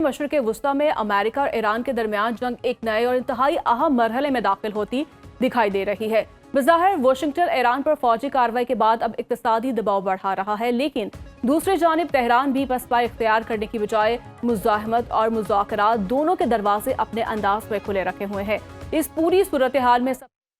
मशरिक़ वुस्ता में अमेरिका और ईरान के दरमियान जंग एक नए और इंतहाई अहम मरहले में दाखिल होती दिखाई दे रही है। बज़ाहिर वाशिंगटन ईरान पर फौजी कार्रवाई के बाद अब इक़्तिसादी दबाव बढ़ा रहा है, लेकिन दूसरी जानिब तेहरान भी पसपा इख्तियार करने की बजाय मुज़ाहमत और मुज़ाकरात दोनों के दरवाजे अपने अंदाज में खुले रखे हुए हैं। इस पूरी सूरत हाल में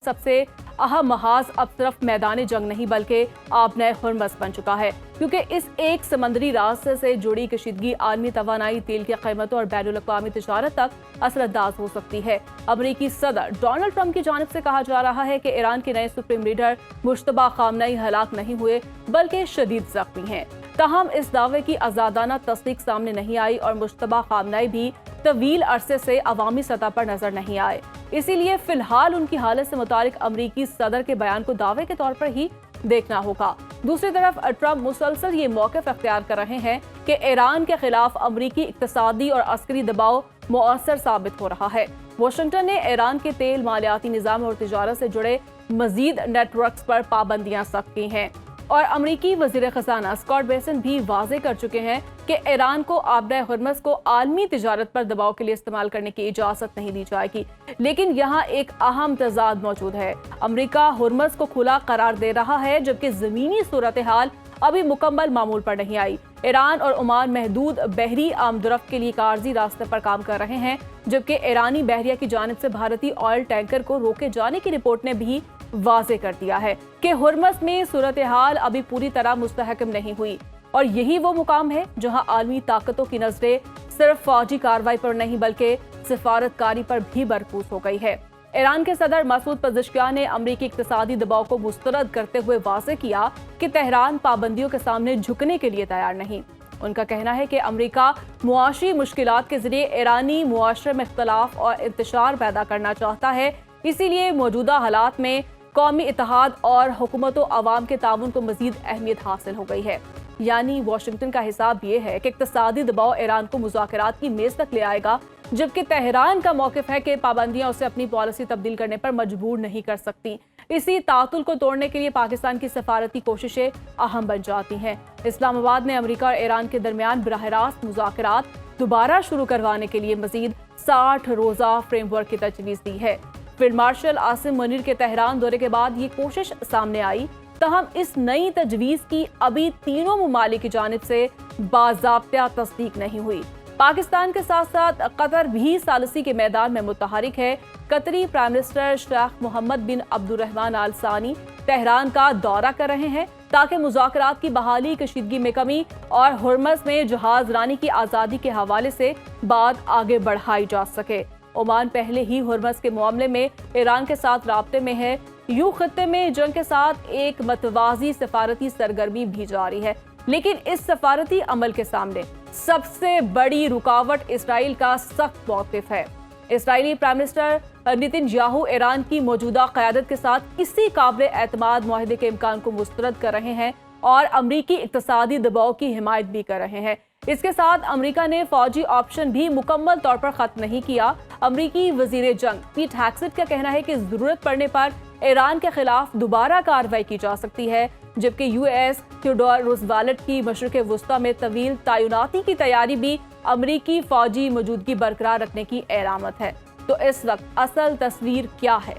सबसे अहम महाज अब सिर्फ मैदान जंग नहीं बल्कि आबनाए हुर्मस बन चुका है, क्योंकि इस एक समंदरी रास्ते से जुड़ी कशीदगी आलमी तवानाई, तेल की कीमतों और बैनुल अक़वामी तिजारत तक असरअंदाज हो सकती है। अमरीकी सदर डोनाल्ड ट्रंप की जानिब से कहा जा रहा है कि ईरान के नए सुप्रीम लीडर मुश्तबा खामनेई हलाक नहीं हुए बल्कि शदीद जख्मी हैं। ताहम इस दावे की आज़ादाना तस्दीक सामने नहीं आई और मुश्तबा खामनेई भी तवील अरसे से अवामी सतह पर नजर नहीं आए। इसीलिए फिलहाल उनकी हालत से मुतालिक अमरीकी सदर के बयान को दावे के तौर पर ही देखना होगा। दूसरी तरफ ट्रंप मुसलसल ये मौक़िफ़ अख्तियार कर रहे हैं कि ईरान के खिलाफ अमरीकी इक़्तिसादी और अस्करी दबाव मुअस्सर साबित हो रहा है। वाशिंगटन ने ईरान के तेल, मालियाती निज़ाम और तिजारत से जुड़े मजीद नेटवर्क्स पर पाबंदियां सख्त की हैं और अमरीकी वज़ीर ख़ज़ाना स्कॉट बेसेंट भी वाज़ेह कर चुके हैं कि ईरान को आबनाए हुर्मस को आलमी तिजारत पर दबाव के लिए इस्तेमाल करने की इजाज़त नहीं दी जाएगी। लेकिन यहाँ एक अहम तज़ाद मौजूद है। अमरीका हुर्मस को खुला करार दे रहा है, जबकि ज़मीनी सूरत हाल अभी मुकम्मल मामूल पर नहीं आई। ईरान और ओमान महदूद बहरी आमदरफ्त के लिए एक आर्जी रास्ते पर काम कर रहे हैं, जबकि ईरानी बहरिया की जानिब से भारतीय ऑयल टैंकर को रोके जाने की रिपोर्ट ने भी वाज़ेह कर दिया है कि हुर्मस में सूरत हाल अभी पूरी तरह मुस्तहकम नहीं हुई और यही वो मुकाम है जहां आलमी ताकतों की नजरें सिर्फ फौजी कार्रवाई पर नहीं बल्कि सिफारतकारी पर भी मरकूज हो गई है। ईरान के सदर मसूद पज़ेश्कियान ने अमरीकी इक़्तिसादी दबाव को मुस्तरद करते हुए वाज़ेह किया कि तेहरान पाबंदियों के सामने झुकने के लिए तैयार नहीं। उनका कहना है कि अमरीका मुआशी मुश्किलात के जरिए ईरानी मुआशरे में इख्तलाफ और इंतशार पैदा करना चाहता है। इसीलिए मौजूदा हालात में कौमी इत्तेहाद और हुकूमतों अवाम के ताउन को मजीद अहमियत हासिल हो गई है। यानी वाशिंगटन का हिसाब ये है कि इक़्तिसादी दबाव ईरान को मुज़ाकरात की मेज़ तक ले आएगा, जबकि तेहरान का मौक़िफ़ है कि पाबंदियां उसे अपनी पॉलिसी तब्दील करने पर मजबूर नहीं कर सकती। इसी तातुल को तोड़ने के लिए पाकिस्तान की सफारती कोशिशें अहम बन जाती हैं। इस्लामाबाद ने अमरीका और ईरान के दरमियान बराह रास्त मुज़ाकरात दोबारा शुरू करवाने के लिए मजीद 60 रोज़ा फ्रेमवर्क की तजवीज़ दी है। फील्ड मार्शल आसिम मुनीर के तेहरान दौरे के बाद ये कोशिश सामने आई, तहम इस नई तजवीज़ की अभी तीनों ममालिक की जानिब से बाज़ाब्ता तस्दीक नहीं हुई। पाकिस्तान के साथ साथ कतर भी सालसी के मैदान में मुतहरिक है। कतरी प्राइम मिनिस्टर शेख मोहम्मद बिन अब्दुर्रहमान आल सानी तेहरान का दौरा कर रहे हैं ताकि मुज़ाकरात की बहाली, कशीदगी में कमी और हुर्मस में जहाज रानी की आज़ादी के हवाले से बात आगे बढ़ाई जा सके। ओमान पहले ही हुर्मस के मामले में ईरान के साथ राब्ते में है। यूं खत्ते में जंग के साथ एक मतवाजी सफारती सरगर्मी भी जारी है, लेकिन इस सफारती अमल के सामने सबसे बड़ी रुकावट इसराइल का सख्त मौक़िफ़ है। Israeli prime minister Netanyahu Iran की मौजूदा क़यादत के साथ किसी काबिल एतमाद मुआहदे के इम्कान को मुस्तरद कर रहे हैं और अमरीकी इक़्तिसादी दबाव की हिमायत भी कर रहे हैं। इसके साथ अमरीका ने फौजी ऑप्शन भी मुकम्मल तौर पर खत्म नहीं किया। अमरीकी वजीर जंग पीट हेग्सेट का कहना है कि जरूरत पड़ने पर ईरान के खिलाफ दोबारा कार्रवाई की जा सकती है, जबकि यूएस थियोडोर रूज़वेल्ट की मशरिक़ वुस्ता में तवील तैनाती की तैयारी भी अमरीकी फौजी मौजूदगी बरकरार रखने की अलामत है। तो इस वक्त असल तस्वीर क्या है?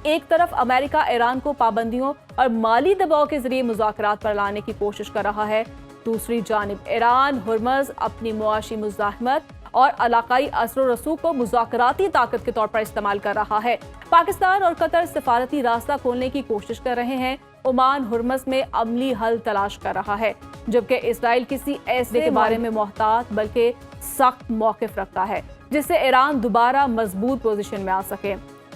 एक तरफ अमेरिका ईरान को पाबंदियों और माली दबाव के जरिए मुज़ाकरात पर लाने की कोशिश कर रहा है, दूसरी जानिब ईरान हुर्मस अपनी मुआशी मुज़ाहमत और इलाकाई असर रसूख को मुज़ाकराती ताकत के तौर पर इस्तेमाल कर रहा है। पाकिस्तान और कतर सिफारती रास्ता खोलने की कोशिश कर रहे हैं। ओमान हुर्मस में अमली हल तलाश कर रहा है, जबकि इसराइल किसी ऐसे के बारे में मोहतात बल्कि सख्त मौक़िफ़ रखता है जिससे ईरान दोबारा मजबूत पोजीशन में आ सके।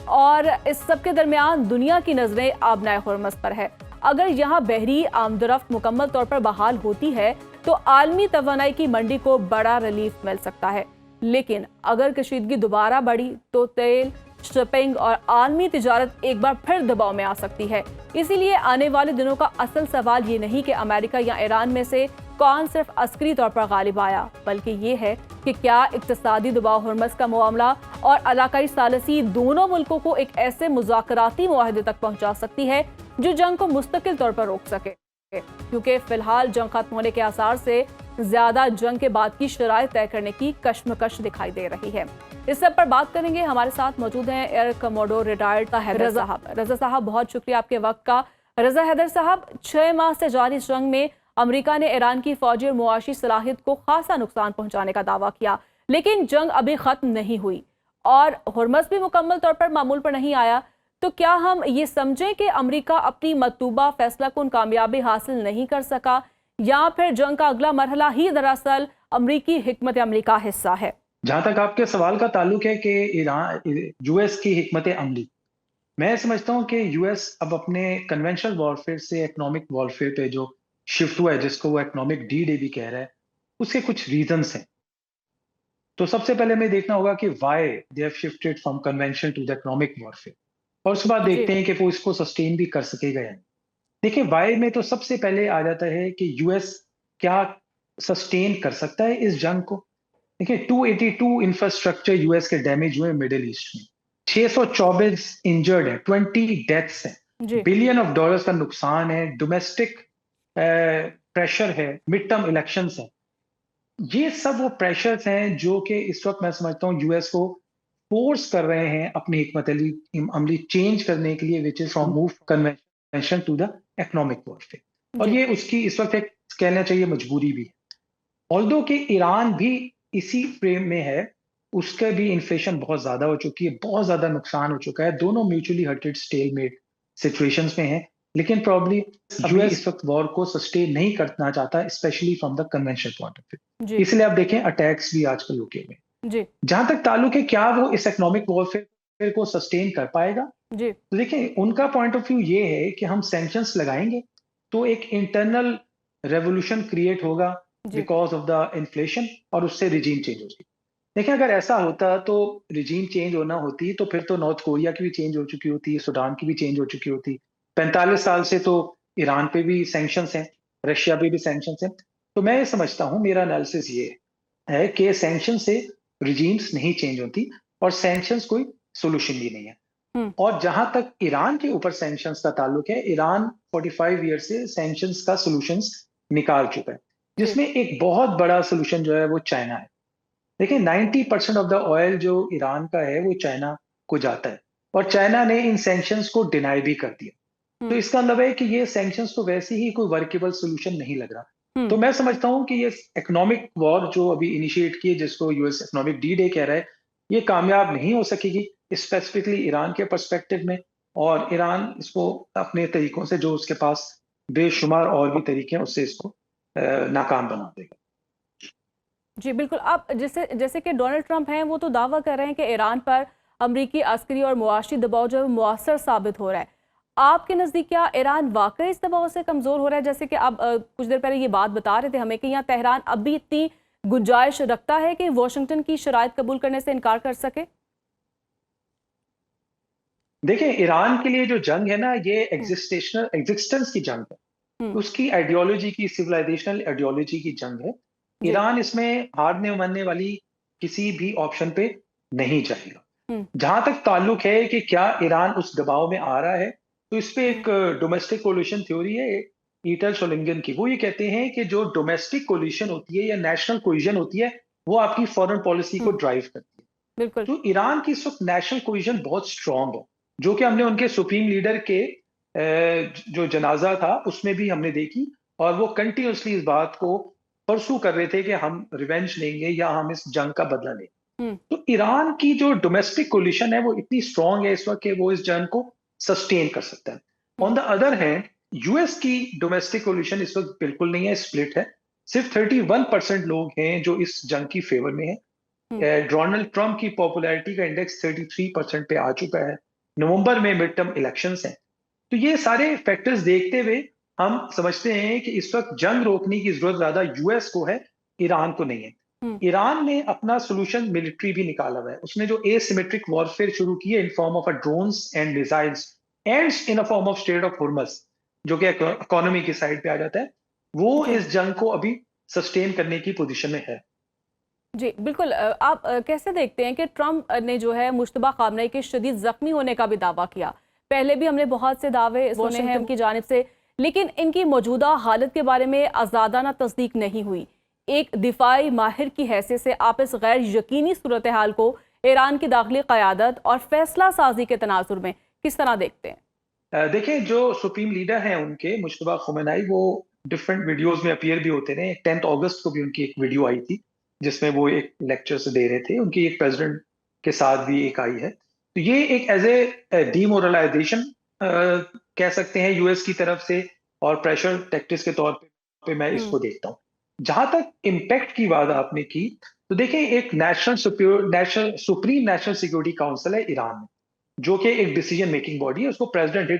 और इस सब के दरमियान दुनिया की नजरें आबनाए हुर्मस पर है। अगर यहाँ बहरी आमदरफ्त मुकम्मल तौर पर बहाल होती है तो आलमी तवानाई की मंडी को बड़ा रिलीफ मिल सकता है, लेकिन अगर कशीदगी दोबारा बढ़ी तो तेल, शिपिंग और आलमी तिजारत एक बार फिर दबाव में आ सकती है। इसीलिए आने वाले दिनों का असल सवाल ये नहीं कि अमेरिका या ईरान में से कौन सिर्फ अस्करी तौर पर गालिब आया, बल्कि ये है कि क्या इक्तिसादी दबाव हुर्मस का मामला और इलाकाई सालसी दोनों मुल्कों को एक ऐसे मुज़ाकराती मुआहदे तक पहुंचा सकती है जो जंग को मुस्तकिल तौर पर रोक सके, क्योंकि फिलहाल जंग खत्म होने के आसार से ज्यादा जंग के बाद की शराइत तय करने की कश्मकश दिखाई दे रही है। इस सब पर बात करेंगे। हमारे साथ मौजूद हैं एयर कमोडोर रिटायर्ड हैदर साहब। रजा साहब, बहुत शुक्रिया आपके वक्त का। रजा हैदर साहब, 6 माह से जारी जंग में अमेरिका ने ईरान की फौजी और मुआशी सलाहियत को खासा नुकसान पहुंचाने का दावा किया, लेकिन जंग अभी खत्म नहीं हुई और हुर्मस भी मुकम्मल तौर पर मामूल पर नहीं आया। तो क्या हम ये समझें कि अमेरिका अपनी मतलूबा फैसला कुन कामयाबी हासिल नहीं कर सका, या फिर जंग का अगला मरहला ही दरअसल अमरीकी हिकमत अमली का हिस्सा है? जहां तक आपके सवाल का ताल्लुक है कि ईरान यूएस की हिकमत अमली, मैं समझता हूं कि यूएस अब अपने कन्वेंशनल वॉरफेयर से इकोनॉमिक वॉरफेयर पे जो शिफ्ट हुआ है, जिसको वो इकोनॉमिक डी डे भी कह रहा है, उसके कुछ रीजंस हैं। तो सबसे पहले हमें देखना होगा कि why they have shifted from convention to the economic warfare, और उसके बाद देखते हैं कि वो इसको सस्टेन भी कर सकेगा या नहीं। देखिए, वाई में तो सबसे पहले आ जाता है कि यूएस क्या सस्टेन कर सकता है इस जंग को। देखिए, 282 इंफ्रास्ट्रक्चर यूएस के डैमेज हुए मिडिल ईस्ट में, 624 इंजर्ड है, 20 डेथ्स हैं, बिलियन ऑफ डॉलर्स का नुकसान है, डोमेस्टिक प्रेशर है, मिड टर्म इलेक्शंस है। ये सब वो प्रेशर्स हैं जो कि इस वक्त मैं समझता हूँ यूएस को फोर्स कर रहे हैं अपनी हिकमत अमली चेंज करने के लिए, which is from move convention to the economic warfare. और ये उसकी इस वक्त एक कहना चाहिए मजबूरी भी है। ऑल्दो कि ईरान भी इसी फ्रेम में है, उसका भी इन्फ्लेशन बहुत ज्यादा हो चुकी है, बहुत ज्यादा नुकसान हो चुका है, दोनों म्यूचुअली हर्टेड स्टेलमेट सिचुएशंस में हैं। लेकिन प्रॉब्ली यूएस इस वक्त वॉर को सस्टेन नहीं करना चाहता, specially from the conventional point of view. इसलिए आप देखें अटैक्स भी आजकल यूके में। जहां तक ताल्लुक है क्या वो इस इकोनॉमिक वॉरफेयर को सस्टेन कर पाएगा, तो देखें उनका पॉइंट ऑफ व्यू ये है कि हम सैंक्शंस लगाएंगे तो एक इंटरनल रेवोल्यूशन क्रिएट होगा बिकॉज ऑफ द इन्फ्लेशन, और उससे रिजीम चेंज हो जाएगी। देखिए, अगर ऐसा होता तो रिजीम चेंज होना होती तो फिर तो नॉर्थ कोरिया की भी चेंज हो चुकी होती, सूडान की भी चेंज हो चुकी होती, 45 साल से तो ईरान पे भी सैंक्शंस हैं, रशिया पे भी सैंक्शंस हैं। तो मैं ये समझता हूँ, मेरा एनालिसिस ये है कि सैंक्शन से रिजीम्स नहीं चेंज होती, और सैंक्शंस कोई सोल्यूशन भी नहीं है। और जहां तक ईरान के ऊपर सैंक्शंस का ताल्लुक है, ईरान 45 ईयर से सैंक्शंस का सोल्यूशंस निकाल चुका है, जिसमें एक बहुत बड़ा सोल्यूशन जो है वो चाइना है। देखिए, 90% ऑफ द ऑयल जो ईरान का है वो चाइना को जाता है, और चाइना ने इन सैंक्शंस को डिनाई भी कर दिया। तो इसका मतलब है कि ये सैंक्शंस तो वैसे ही कोई वर्केबल सोल्यूशन नहीं लग रहा। तो मैं समझता हूं कि ये इकोनॉमिक वॉर जो अभी इनिशिएट की है, जिसको यूएस इकोनॉमिक डी डे कह रहा है, ये कामयाब नहीं हो सकेगी, स्पेसिफिकली ईरान के पर्सपेक्टिव में। और ईरान इसको अपने तरीकों से, जो उसके पास बेशुमार और भी तरीके हैं, उससे इसको नाकाम बना देगा। जी बिल्कुल। आप जैसे कि डोनाल्ड ट्रंप हैं, वो तो दावा कर रहे हैं कि ईरान पर अमरीकी अस्करी और मुआशी दबाव जो है मुअस्सर साबित हो रहा है। आपके नज़दीक क्या ईरान वाकई इस दबाव से कमज़ोर हो रहा है? जैसे कि आप कुछ देर पहले ये बात बता रहे थे हमें कि यहाँ तेहरान अब भी इतनी गुंजाइश रखता है कि वाशिंगटन की शराइत कबूल करने से इनकार कर सके। देखिए, ईरान के लिए जो जंग है ना, ये एग्जिस्टेंस की जंग है, उसकी आइडियोलॉजी की, सिविलाइजेशनल आइडियोलॉजी की जंग है। ईरान इसमें हारने मानने वाली किसी भी ऑप्शन पे नहीं जाएगा। जहां तक ताल्लुक है कि क्या ईरान उस दबाव में आ रहा है, तो इस पे एक डोमेस्टिक कोलिशन थ्योरी है ईटर सोलिंगन की। वो ये कहते हैं कि जो डोमेस्टिक कोलिशन होती है या नेशनल कोहिजन होती है, वो आपकी फॉरेन पॉलिसी को ड्राइव करती है। बिल्कुल। तो ईरान की इस वक्त नेशनल कोहिजन बहुत स्ट्रांग है, जो कि हमने उनके सुप्रीम लीडर के जो जनाजा था उसमें भी हमने देखी, और वो कंटिन्यूसली इस बात को परसू कर रहे थे कि हम रिवेंज लेंगे या हम इस जंग का बदला लेंगे। तो ईरान की जो डोमेस्टिक कोलिशन है वो इतनी स्ट्रांग है इस वक्त कि वो इस जंग को सस्टेन कर सकता है। On the other hand, US की डोमेस्टिक कोलिशन इस वक्त बिल्कुल नहीं है, स्प्लिट है। सिर्फ 31% लोग हैं जो इस जंग की फेवर में है। डोनाल्ड ट्रंप की पॉपुलैरिटी का इंडेक्स 33% पे आ चुका है। नवंबर में मिड टर्म इलेक्शंस हैं। तो ये सारे फैक्टर्स देखते हुए हम समझते हैं कि इस वक्त जंग रोकने की जरूरत ज्यादा यूएस को है, ईरान को नहीं है। ईरान ने अपना सोल्यूशन मिलिट्री भी निकाला हुआ है। उसने जो एसिमेट्रिक वॉरफेयर शुरू की है in form of drones and missiles and in a form of strait of Hormuz, जो कि इकोनॉमी की साइड पे आ जाता है, वो इस जंग को अभी सस्टेन करने की पोजीशन में है। जी बिल्कुल। आप कैसे देखते हैं कि ट्रंप ने जो है मुश्तबा खामनेई के शदीद जख्मी होने का भी दावा किया? पहले भी हमने बहुत से दावे सुने हैं उनकी जानिब से, लेकिन इनकी मौजूदा हालत के बारे में आज़ादाना तस्दीक नहीं हुई। एक दिफाई माहिर की हैसियत से आप इस गैर यकीनी सूरत हाल को ईरान की दाखिली क़यादत और फैसला साजी के तनाजुर में किस तरह देखते हैं? देखिए, जो सुप्रीम लीडर हैं उनके मुश्तबा खुमेनाई, वो डिफरेंट वीडियोस में अपीयर भी होते रहे। 10 अगस्त को भी उनकी एक वीडियो आई थी जिसमें वो एक लेक्चर से दे रहे थे। उनकी एक प्रेसिडेंट के साथ भी एक आई है। तो ये एक एज ए डीमोरलाइजेशन कह सकते हैं यूएस की तरफ से, और प्रेशर टैक्टिक्स के तौर पे मैं हम्म। इसको देखता हूँ। जहां तक इम्पैक्ट की बात आपने की, तो देखिए, एक national supreme national security council है ईरान में, जो कि एक डिसीजन मेकिंग बॉडी है। उसको प्रेसिडेंट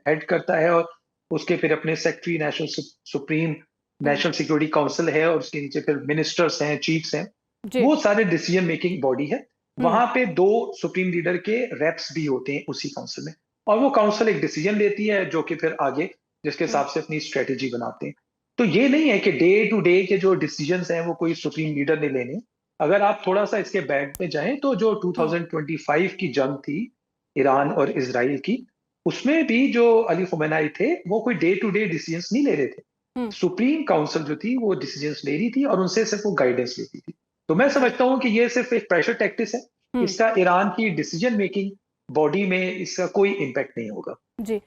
हेड करता है, और उसके फिर अपने सेक्रेटरी नेशनल सुप्रीम हम्म। नेशनल सिक्योरिटी काउंसिल है, और उसके नीचे फिर मिनिस्टर्स हैं, चीफ्स हैं। जी। वो सारे डिसीजन मेकिंग बॉडी है। हम्म। वहां पे 2 सुप्रीम लीडर के रेप्स भी होते हैं उसी काउंसिल में, और वो काउंसिल एक डिसीजन लेती है जो कि फिर आगे जिसके हम्म। हिसाब से अपनी स्ट्रेटेजी बनाते हैं। तो ये नहीं है कि डे टू डे के जो डिसीजंस हैं वो कोई सुप्रीम लीडर ने लेने। अगर आप थोड़ा सा इसके बैक में जाएं, तो जो हम्म। 2025 की जंग थी ईरान और इसराइल की, उसमें भी जो अली खुमैनी थे वो कोई डे टू डे डिसीजंस नहीं ले रहे थे। हम्म। सुप्रीम काउंसिल जो थी वो डिसीजंस ले रही थी, और उनसे सिर्फ वो गाइडेंस लेती थी। तो मैं जी। समझता हूँ कि ये सिर्फ एक प्रेशर टैक्टिस है। हम्म। इसका ईरान की डिसीजन मेकिंग बॉडी में इसका कोई इम्पैक्ट नहीं होगा। जी।